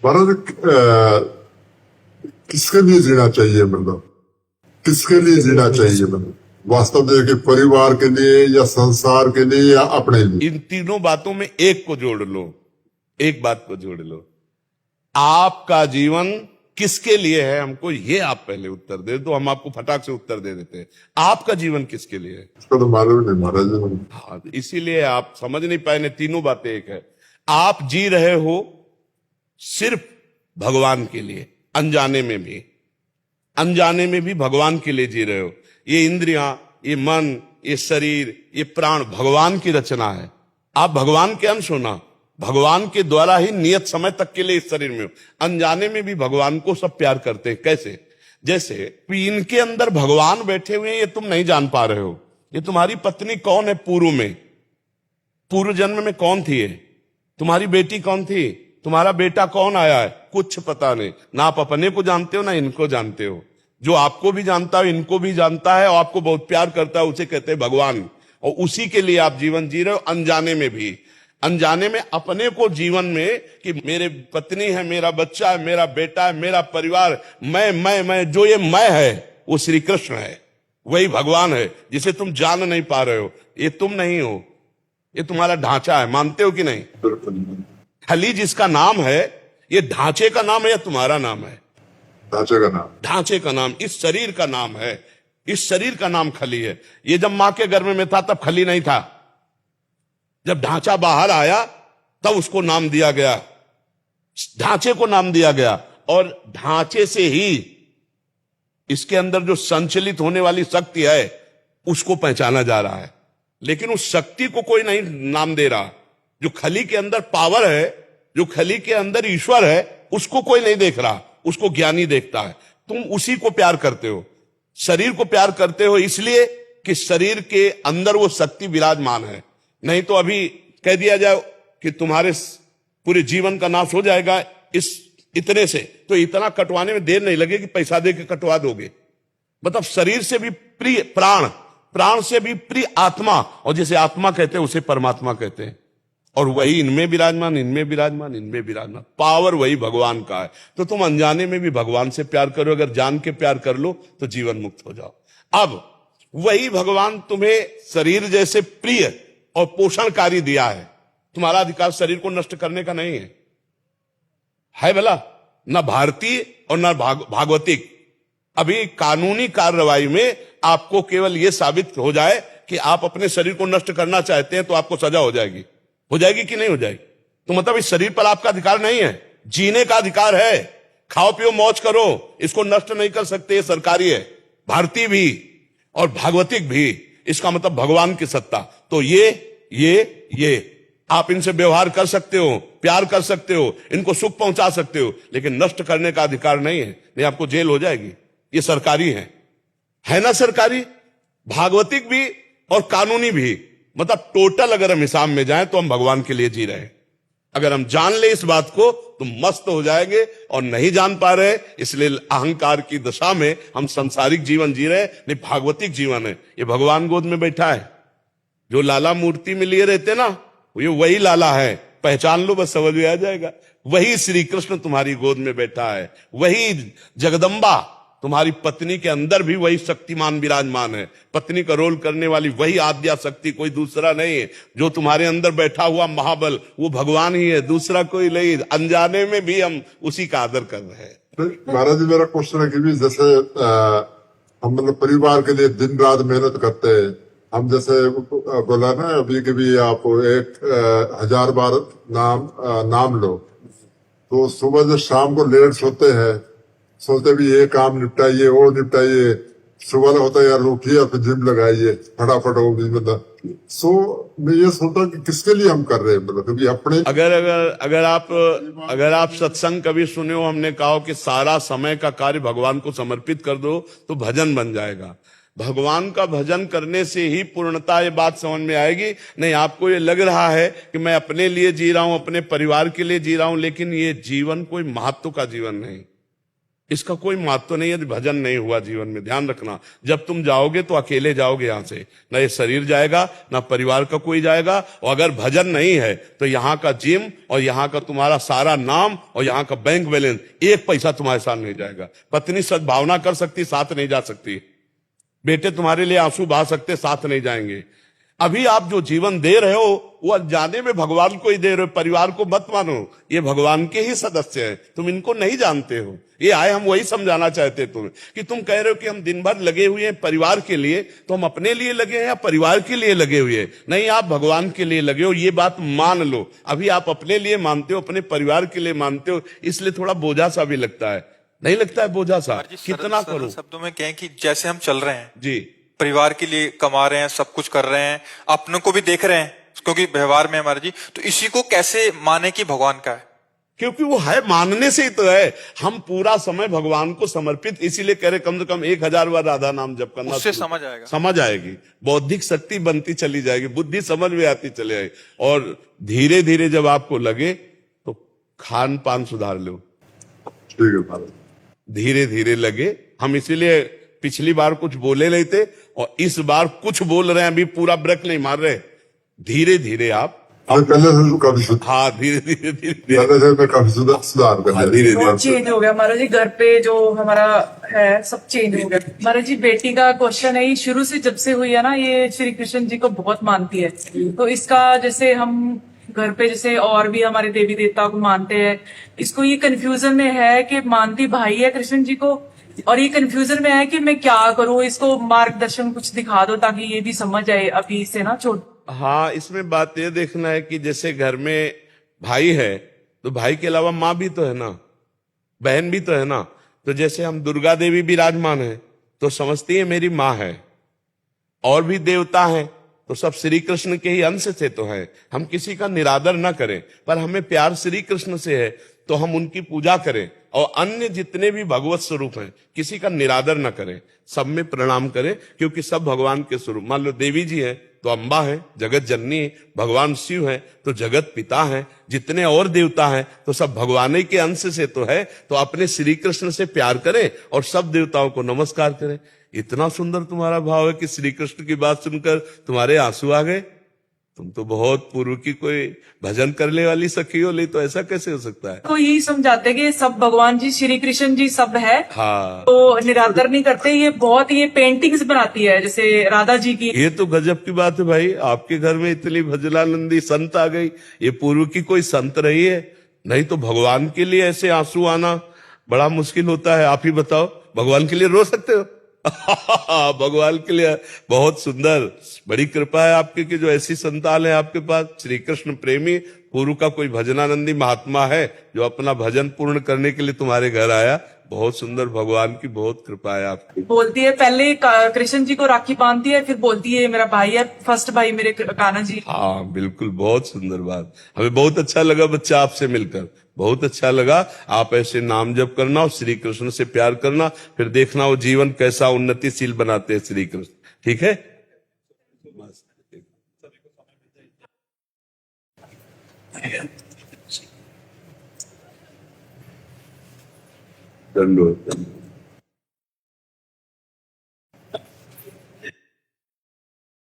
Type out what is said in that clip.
भारत किसके लिए जीना चाहिए, मतलब किसके लिए जीना चाहिए, मतलब वास्तव में कि परिवार के लिए या संसार के लिए या अपने लिए? इन तीनों बातों में एक को जोड़ लो, एक बात को जोड़ लो। आपका जीवन किसके लिए है, हमको ये आप पहले उत्तर दे दो, हम आपको फटाक से उत्तर दे देते हैं। आपका जीवन किसके लिए है? इसको तो मालूम नहीं महाराज। हाँ, इसीलिए आप समझ नहीं पाए ने। तीनों बातें एक है। आप जी रहे हो सिर्फ भगवान के लिए, अनजाने में भी, अनजाने में भी भगवान के लिए जी रहे हो। ये इंद्रियां, ये मन, ये शरीर, ये प्राण भगवान की रचना है। आप भगवान के अंश हो ना, भगवान के द्वारा ही नियत समय तक के लिए इस शरीर में हो। अनजाने में भी भगवान को सब प्यार करते हैं। कैसे? जैसे इनके अंदर भगवान बैठे हुए हैं, ये तुम नहीं जान पा रहे हो। ये तुम्हारी पत्नी कौन है पूर्व में, पूर्व जन्म में कौन थी ये? तुम्हारी बेटी कौन थी? तुम्हारा बेटा कौन आया है? कुछ पता नहीं। ना आप अपने को जानते हो ना इनको जानते हो। जो आपको भी जानता है, इनको भी जानता है और आपको बहुत प्यार करता है, उसे कहते हैं भगवान। और उसी के लिए आप जीवन जी रहे हो, अनजाने में भी। अनजाने में अपने को जीवन में कि मेरे पत्नी है, मेरा बच्चा है, मेरा बेटा है, मेरा परिवार, मैं जो ये मैं है वो श्री कृष्ण है, वही भगवान है जिसे तुम जान नहीं पा रहे हो। ये तुम नहीं हो, ये तुम्हारा ढांचा है। मानते हो कि नहीं? खली जिसका नाम है, ये ढांचे का नाम है या तुम्हारा नाम है? ढांचे का नाम। ढांचे का नाम, इस शरीर का नाम है। इस शरीर का नाम खली है। ये जब मां के गर्भ में था तब खली नहीं था। जब ढांचा बाहर आया तब उसको नाम दिया गया, ढांचे को नाम दिया गया। और ढांचे से ही इसके अंदर जो संचलित होने वाली शक्ति है उसको पहचाना जा रहा है। लेकिन उस शक्ति को कोई नहीं नाम दे रहा। जो खली के अंदर पावर है, जो खली के अंदर ईश्वर है, उसको कोई नहीं देख रहा, उसको ज्ञानी देखता है। तुम उसी को प्यार करते हो। शरीर को प्यार करते हो इसलिए कि शरीर के अंदर वो शक्ति विराजमान है। नहीं तो अभी कह दिया जाए कि तुम्हारे पूरे जीवन का नाश हो जाएगा इस इतने से, तो इतना कटवाने में देर नहीं लगेगी, पैसा दे के कटवा दोगे। मतलब शरीर से भी प्रिय प्राण, प्राण से भी प्रिय आत्मा, और जैसे आत्मा कहते हैं उसे परमात्मा कहते हैं। और वही इनमें विराजमान, इनमें विराजमान, इनमें विराजमान। पावर वही भगवान का है। तो तुम अनजाने में भी भगवान से प्यार करो, अगर जान के प्यार कर लो तो जीवन मुक्त हो जाओ। अब वही भगवान तुम्हें शरीर जैसे प्रिय और पोषणकारी दिया है। तुम्हारा अधिकार शरीर को नष्ट करने का नहीं है भला? ना भारतीय और ना भागवतिक। अभी कानूनी कार्रवाई में आपको केवल यह साबित हो जाए कि आप अपने शरीर को नष्ट करना चाहते हैं तो आपको सजा हो जाएगी। हो जाएगी कि नहीं हो जाएगी? तो मतलब इस शरीर पर आपका अधिकार नहीं है, जीने का अधिकार है। खाओ पियो मौज करो, इसको नष्ट नहीं कर सकते। ये सरकारी है, भारतीय भी और भागवतिक भी। इसका मतलब भगवान की सत्ता। तो ये आप इनसे व्यवहार कर सकते हो, प्यार कर सकते हो, इनको सुख पहुंचा सकते हो, लेकिन नष्ट करने का अधिकार नहीं है, नहीं आपको जेल हो जाएगी। ये सरकारी है ना? सरकारी, भागवतिक भी और कानूनी भी। मतलब टोटल अगर हम हिसाब में जाएं तो हम भगवान के लिए जी रहे हैं। अगर हम जान ले इस बात को तो मस्त हो जाएंगे, और नहीं जान पा रहे इसलिए अहंकार की दशा में हम सांसारिक जीवन जी रहे हैं। नहीं, भागवतिक जीवन है। ये भगवान गोद में बैठा है। जो लाला मूर्ति में लिए रहते ना, ये वही लाला है। पहचान लो बस, समझ में आ जाएगा। वही श्री कृष्ण तुम्हारी गोद में बैठा है। वही जगदम्बा तुम्हारी पत्नी के अंदर भी वही शक्तिमान विराजमान है। पत्नी का रोल करने वाली वही आद्या शक्ति, कोई दूसरा नहीं है। जो तुम्हारे अंदर बैठा हुआ महाबल वो भगवान ही है, दूसरा कोई नहीं। अनजाने में भी हम उसी का आदर कर रहे हैं। महाराज जी, मेरा क्वेश्चन है कि भी जैसे हम मतलब परिवार के लिए दिन रात मेहनत करते हैं। हम जैसे बोला ना अभी कि भी आप 1000 बार नाम लो, तो सुबह से शाम को लेट सोते हैं, सोचते भी ये काम निपटाइए, वो निपटाइए। सुबह होता है यार उठिए, फिर जिम लगाइए फटाफट हो भी, मतलब मैं ये सोचता कि किसके लिए हम कर रहे हैं, मतलब कभी अपने। अगर आप सत्संग कभी सुने हो, हमने कहा कि सारा समय का कार्य भगवान को समर्पित कर दो तो भजन बन जाएगा। भगवान का भजन करने से ही पूर्णता ये बात समझ में आएगी। नहीं, आपको ये लग रहा है कि मैं अपने लिए जी रहा हूं, अपने परिवार के लिए जी रहा हूं, लेकिन ये जीवन कोई महत्व का जीवन नहीं। इसका कोई महत्व नहीं है, भजन नहीं हुआ जीवन में। ध्यान रखना, जब तुम जाओगे तो अकेले जाओगे यहां से, ना ये शरीर जाएगा ना परिवार का कोई जाएगा। और अगर भजन नहीं है तो यहाँ का जिम और यहाँ का तुम्हारा सारा नाम और यहाँ का बैंक बैलेंस, एक पैसा तुम्हारे साथ नहीं जाएगा। पत्नी सद्भावना कर सकती, साथ नहीं जा सकती। बेटे तुम्हारे लिए आंसू बहा सकते, साथ नहीं जाएंगे। अभी आप जो जीवन दे रहे हो वो अनजाने में भगवान को ही दे रहे हो। परिवार को मत मानो, ये भगवान के ही सदस्य हैं, तुम इनको नहीं जानते हो। ये आए, हम वही समझाना चाहते तुम्हें कि तुम कह रहे हो कि हम दिन भर लगे हुए हैं परिवार के लिए, तो हम अपने लिए लगे हैं या परिवार के लिए लगे हुए हैं? नहीं, आप भगवान के लिए लगे हो, ये बात मान लो। अभी आप अपने लिए मानते हो, अपने परिवार के लिए मानते हो, इसलिए थोड़ा बोझा सा भी लगता है। नहीं लगता है बोझा सा? कितना करो। शब्दों में कहें कि जैसे हम चल रहे हैं जी, परिवार के लिए कमा रहे हैं, सब कुछ कर रहे हैं, अपनों को भी देख रहे हैं, क्योंकि व्यवहार में हमारे जी, तो इसी को कैसे माने कि भगवान का है? क्योंकि वो है, मानने से ही तो है। हम पूरा समय भगवान को समर्पित, इसीलिए कह रहे कम से कम 1000 बार राधा नाम जप करना। उससे समझ आएगा, समझ आएगी, बौद्धिक शक्ति बनती चली जाएगी, बुद्धि समझ में आती चली जाएगी। और धीरे धीरे जब आपको लगे तो खान पान सुधार लो। ठीक है महाराज। धीरे धीरे लगे, हम इसीलिए पिछली बार कुछ बोले नहीं थे और इस बार कुछ बोल रहे हैं, अभी पूरा ब्रेक नहीं मार रहे। धीरे धीरे आप, पहले से तो काफी हाँ धीरे धीरे धीरे पहले से मैं काफी सुधार कर हाँ, लिया। धीरे बहुत चेंज हो गया महाराज जी। घर पे जो हमारा है सब चेंज हो गया महाराज जी। बेटी का क्वेश्चन है, ये शुरू से जब से हुई है ना, ये श्री कृष्ण जी को बहुत मानती है। तो इसका जैसे हम घर पे जैसे और भी हमारे देवी देवता को मानते हैं, इसको ये कंफ्यूजन में है कि मानती भाई है कृष्ण जी को, और ये कंफ्यूजन में है कि मैं क्या करूं, इसको मार्गदर्शन कुछ दिखा दो ताकि ये भी समझ आए अभी से ना छोड़। हाँ, इसमें बात ये देखना है कि जैसे घर में भाई है तो भाई के अलावा माँ भी तो है ना, बहन भी तो है ना। तो जैसे हम दुर्गा देवी विराजमान है तो समझती है मेरी माँ है, और भी देवता हैं तो सब श्री कृष्ण के ही अंश से तो है। हम किसी का निरादर ना करें, पर हमें प्यार श्री कृष्ण से है तो हम उनकी पूजा करें। और अन्य जितने भी भगवत स्वरूप हैं किसी का निरादर ना करें, सब में प्रणाम करें, क्योंकि सब भगवान के स्वरूप। मान लो देवी जी हैं तो अम्बा है, जगत जननी है। भगवान शिव है तो जगत पिता है। जितने और देवता हैं तो सब भगवान ही के अंश से तो है। तो अपने श्री कृष्ण से प्यार करें और सब देवताओं को नमस्कार करें। इतना सुंदर तुम्हारा भाव है कि श्री कृष्ण की बात सुनकर तुम्हारे आंसू आ गए। तुम तो बहुत पूर्व की कोई भजन करने वाली सखी हो, नहीं तो ऐसा कैसे हो सकता है? तो यही समझाते कि सब भगवान जी श्री कृष्ण जी सब है। हाँ, तो निरादर नहीं करते। ये बहुत ये पेंटिंग्स बनाती है जैसे राधा जी की। ये तो गजब की बात है भाई, आपके घर में इतनी भजनानंदी संत आ गई। ये पूर्व की कोई संत रही है? नहीं तो भगवान के लिए ऐसे आंसू आना बड़ा मुश्किल होता है। आप ही बताओ, भगवान के लिए रो सकते हो? भगवान के लिए बहुत सुंदर, बड़ी कृपा है आपकी कि जो ऐसी संतान है आपके पास। श्री कृष्ण प्रेमी पूर्व का कोई भजनानंदी महात्मा है जो अपना भजन पूर्ण करने के लिए तुम्हारे घर आया। बहुत सुंदर, भगवान की बहुत कृपा है आपकी। बोलती है पहले कृष्ण जी को राखी बांधती है, फिर बोलती है मेरा भाई है, फर्स्ट भाई मेरे कान्हा जी। हाँ बिल्कुल, बहुत सुंदर बात। हमें बहुत अच्छा लगा बच्चा आपसे मिलकर, बहुत अच्छा लगा। आप ऐसे नाम जप करना और श्री कृष्ण से प्यार करना, फिर देखना वो जीवन कैसा उन्नतिशील बनाते हैं श्री कृष्ण। ठीक है? दंडोत।